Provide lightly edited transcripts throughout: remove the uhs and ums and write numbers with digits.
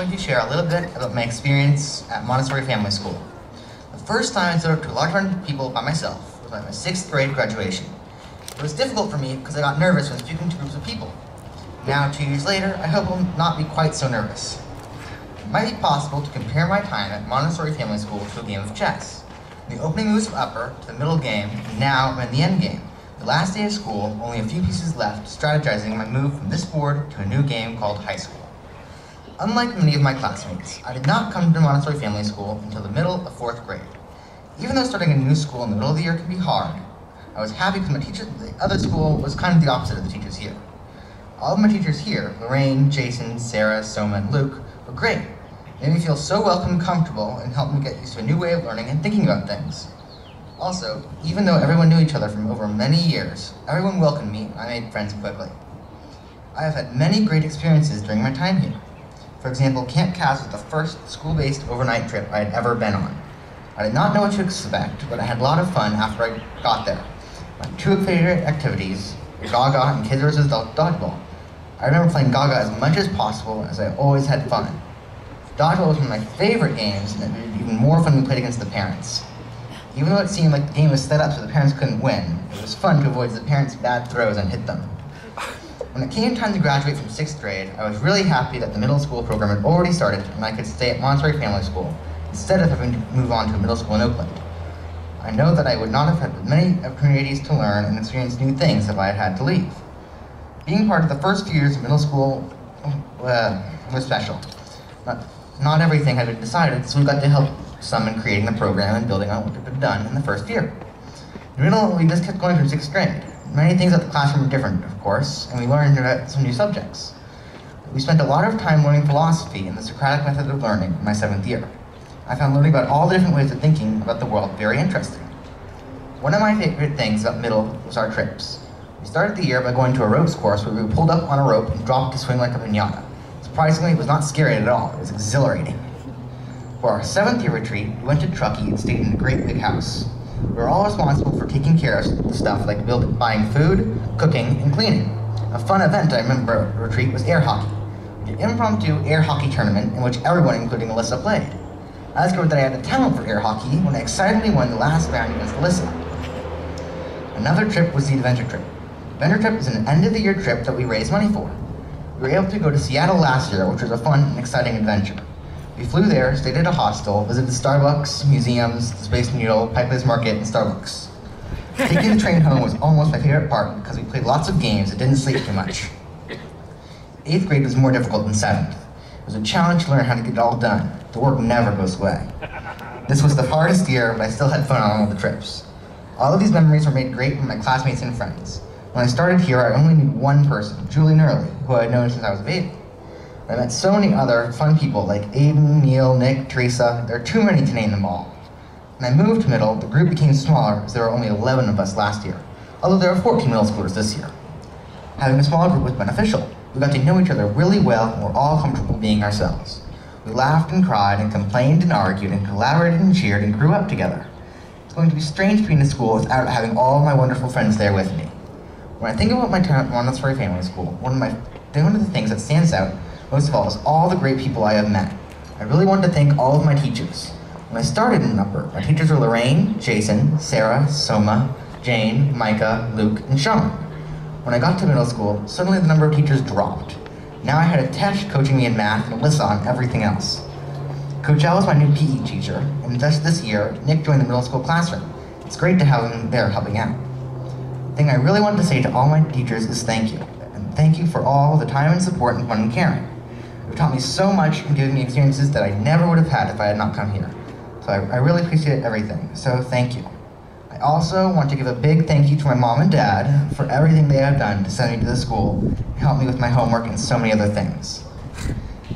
going to share a little bit about my experience at Montessori Family School. The first time I stood up to a large number of people by myself was at my 6th grade graduation. It was difficult for me because I got nervous when speaking to groups of people. Now, 2 years later, I hope I'll not be quite so nervous. It might be possible to compare my time at Montessori Family School to a game of chess. The opening moves of upper to the middle game, and now I'm in the end game. The last day of school, only a few pieces left, strategizing my move from this board to a new game called high school. Unlike many of my classmates, I did not come to Montessori Family School until the middle of 4th grade. Even though starting a new school in the middle of the year can be hard, I was happy because my teacher at the other school was kind of the opposite of the teachers here. All of my teachers here, Lorraine, Jason, Sarah, Soma, and Luke, were great. They made me feel so welcome and comfortable and helped me get used to a new way of learning and thinking about things. Also, even though everyone knew each other from over many years, everyone welcomed me and I made friends quickly. I have had many great experiences during my time here. For example, Camp Cas was the first school-based overnight trip I had ever been on. I did not know what to expect, but I had a lot of fun after I got there. My two favorite activities were Gaga and Kids vs. Dodgeball. I remember playing Gaga as much as possible as I always had fun. Dodgeball was one of my favorite games, and it made it even more fun when we played against the parents. Even though it seemed like the game was set up so the parents couldn't win, it was fun to avoid the parents' bad throws and hit them. When it came time to graduate from 6th grade, I was really happy that the middle school program had already started and I could stay at Montessori Family School instead of having to move on to a middle school in Oakland. I know that I would not have had many opportunities to learn and experience new things if I had had to leave. Being part of the first few years of middle school was special. Not everything had been decided, so we got to help some in creating the program and building on what had been done in the first year. In middle, we just kept going through 6th grade. Many things at the classroom were different, of course, and we learned about some new subjects. We spent a lot of time learning philosophy and the Socratic method of learning in my 7th year. I found learning about all the different ways of thinking about the world very interesting. One of my favorite things about middle was our trips. We started the year by going to a ropes course where we were pulled up on a rope and dropped to swing like a piñata. Surprisingly, it was not scary at all, it was exhilarating. For our 7th year retreat, we went to Truckee and stayed in a great big house. We were all responsible for taking care of the stuff like buying food, cooking, and cleaning. A fun event I remember at the retreat was air hockey. We did an impromptu air hockey tournament in which everyone, including Alyssa, played. I discovered that I had a talent for air hockey when I excitedly won the last round against Alyssa. Another trip was the adventure trip. The adventure trip is an end-of-the-year trip that we raised money for. We were able to go to Seattle last year, which was a fun and exciting adventure. We flew there, stayed at a hostel, visited Starbucks, museums, the Space Needle, Piper's Market, and Starbucks. Taking the train home was almost my favorite part because we played lots of games and didn't sleep too much. 8th grade was more difficult than 7th. It was a challenge to learn how to get it all done. The work never goes away. This was the hardest year, but I still had fun on all the trips. All of these memories were made great with my classmates and friends. When I started here, I only knew one person, Julie Nurley, who I had known since I was a baby. I met so many other fun people like Aiden, Neil, Nick, Teresa. There are too many to name them all. When I moved to middle, the group became smaller as there were only 11 of us last year, although there are 14 middle schoolers this year. Having a smaller group was beneficial. We got to know each other really well and were all comfortable being ourselves. We laughed and cried and complained and argued and collaborated and cheered and grew up together. It's going to be strange to be in a school without having all my wonderful friends there with me. When I think about my time at Montessori Family School, one of the things that stands out most of all is all the great people I have met. I really want to thank all of my teachers. When I started in upper, my teachers were Lorraine, Jason, Sarah, Soma, Jane, Micah, Luke, and Sean. When I got to middle school, suddenly the number of teachers dropped. Now I had a Tesh coaching me in math and Alyssa on everything else. Coach L is my new PE teacher, and just this year, Nick joined the middle school classroom. It's great to have him there helping out. The thing I really want to say to all my teachers is thank you. And thank you for all the time and support and fun and caring. You've taught me so much and given me experiences that I never would have had if I had not come here. So I really appreciate everything, so thank you. I also want to give a big thank you to my mom and dad for everything they have done to send me to the school and help me with my homework and so many other things.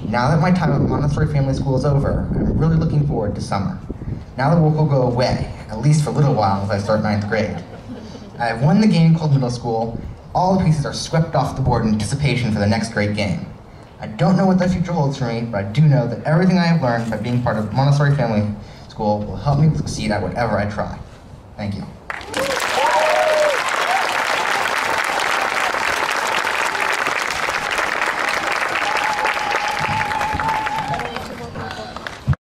Now that my time at Montessori Family School is over, I'm really looking forward to summer. Now the work will go away, at least for a little while if I start 9th grade. I have won the game called middle school. All the pieces are swept off the board in anticipation for the next great game. I don't know what the future holds for me, but I do know that everything I have learned by being part of Montessori Family School will help me succeed at whatever I try. Thank you.